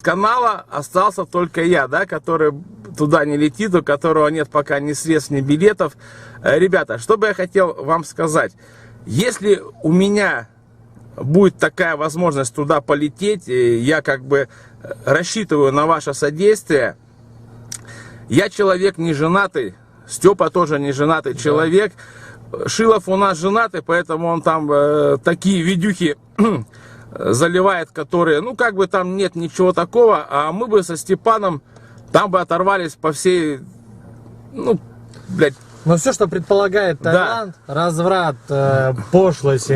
канала остался только я, да, который туда не летит, у которого нет пока ни средств, ни билетов. Ребята, что бы я хотел вам сказать. Если у меня будет такая возможность туда полететь, я как бы рассчитываю на ваше содействие. Я человек не женатый, Степа тоже не женатый человек. Шилов у нас женатый, поэтому он там такие видюхи заливает, которые, ну, как бы там нет ничего такого, а мы бы со Степаном там бы оторвались по всей, ну, блядь. Но все, что предполагает Таиланд, да. Разврат, пошлость,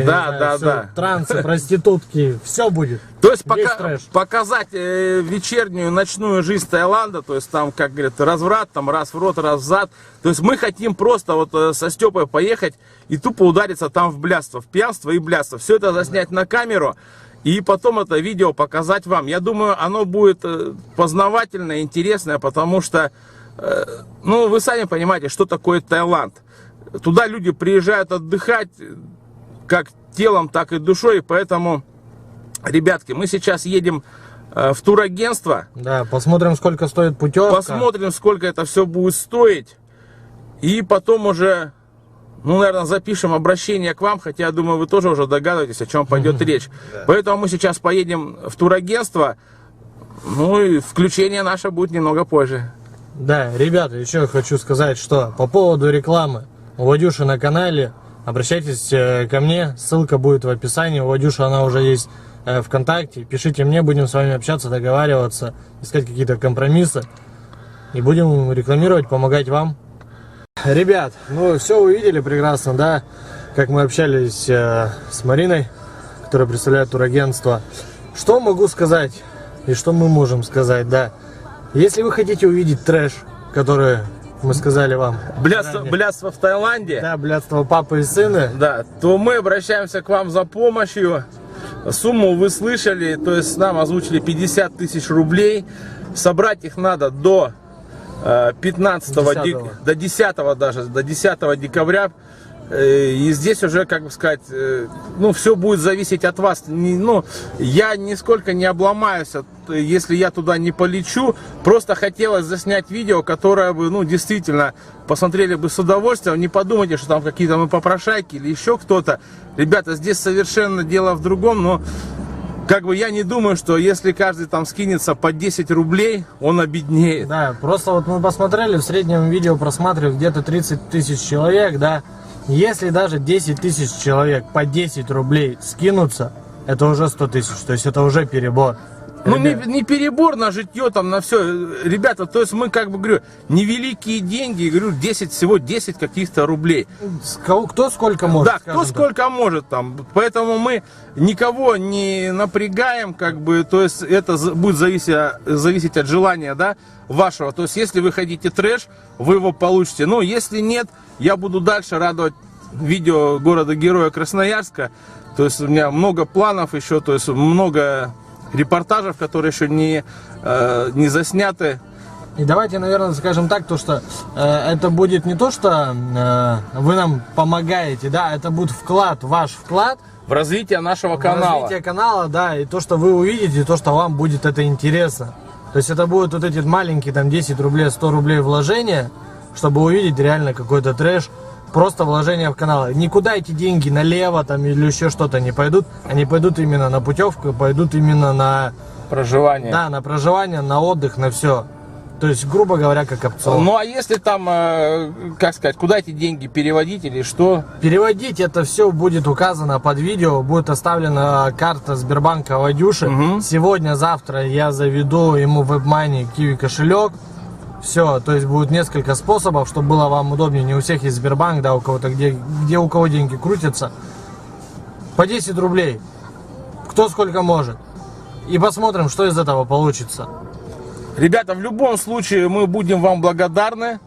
трансы, проститутки, все будет. То есть показать вечернюю, ночную жизнь Таиланда, то есть там, как говорят, разврат, там раз в рот, раз в зад. То есть мы хотим просто вот со Степой поехать и тупо удариться там в блядство, в пьянство и блядство. Все это заснять на камеру и потом это видео показать вам. Я думаю, оно будет познавательное, интересное, потому что ну, вы сами понимаете, что такое Таиланд. Туда люди приезжают отдыхать, как телом, так и душой. И поэтому, ребятки, мы сейчас едем в турагентство. Да, посмотрим, сколько стоит путевка. Посмотрим, сколько это все будет стоить. И потом уже, ну, наверное, запишем обращение к вам. Хотя, я думаю, вы тоже уже догадываетесь, о чем пойдет речь. Поэтому мы сейчас поедем в турагентство. Ну, и включение наше будет немного позже. Да, ребята, еще хочу сказать, что по поводу рекламы у Вадюши на канале, обращайтесь ко мне, ссылка будет в описании, у Вадюши она уже есть ВКонтакте, пишите мне, будем с вами общаться, договариваться, искать какие-то компромиссы и будем рекламировать, помогать вам. Ребят, ну все вы видели прекрасно, да, как мы общались с Мариной, которая представляет турагентство. Что могу сказать и что мы можем сказать, да. Если вы хотите увидеть трэш, который мы сказали вам, блядство в Таиланде, да, блядство папы и сына, да, то мы обращаемся к вам за помощью. Сумму вы слышали, то есть нам озвучили 50 тысяч рублей. Собрать их надо до 15 до 10 даже, до 10 декабря. И здесь уже, как бы сказать, ну, все будет зависеть от вас. Ну, я нисколько не обломаюсь, если я туда не полечу. Просто хотелось заснять видео, которое бы, ну, действительно посмотрели бы с удовольствием. Не подумайте, что там какие-то мы попрошайки или еще кто-то. Ребята, здесь совершенно дело в другом, но как бы я не думаю, что если каждый там скинется по 10 рублей, он обеднеет. Да, просто вот мы посмотрели, в среднем видео просматривают где-то 30 тысяч человек, да. Если даже 10 тысяч человек по 10 рублей скинутся, это уже 100 тысяч, то есть это уже перебор. Ну, не перебор на житье, там, на все. Ребята, то есть мы, как бы, говорю, невеликие деньги, говорю, всего 10 каких-то рублей. Кто сколько может. Да, кто сколько может там. Поэтому мы никого не напрягаем, как бы, то есть это будет зависеть от желания, да, вашего. То есть если вы хотите трэш, вы его получите. Но если нет, я буду дальше радовать видео города-героя Красноярска. То есть у меня много планов еще, то есть много репортажев, которые еще не засняты. И давайте, наверное, скажем так, то что это будет не то, что вы нам помогаете, да, это будет вклад, ваш вклад в развитие нашего канала. В развитие канала, да, и то, что вы увидите, то, что вам будет это интересно. То есть это будут вот эти маленькие там 10 рублей, 100 рублей вложения, чтобы увидеть реально какой-то трэш. Просто вложение в канал. Никуда эти деньги налево там или еще что-то не пойдут. Они пойдут именно на путевку, пойдут именно на проживание. Да, на проживание, на отдых, на все. То есть, грубо говоря, как опцион. Ну а если там, как сказать, куда эти деньги переводить или что? Переводить это все будет указано под видео. Будет оставлена карта Сбербанка Вадюши. Сегодня, завтра я заведу ему в WebMoney Kiwi кошелек. Все, то есть будет несколько способов, чтобы было вам удобнее. Не у всех есть Сбербанк, да, у кого-то, где у кого деньги крутятся. По 10 рублей. Кто сколько может. И посмотрим, что из этого получится. Ребята, в любом случае мы будем вам благодарны.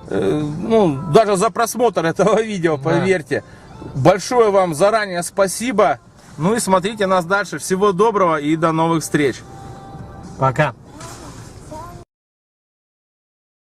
Ну, даже за просмотр этого видео, поверьте. Да. Большое вам заранее спасибо. Ну и смотрите нас дальше. Всего доброго и до новых встреч. Пока.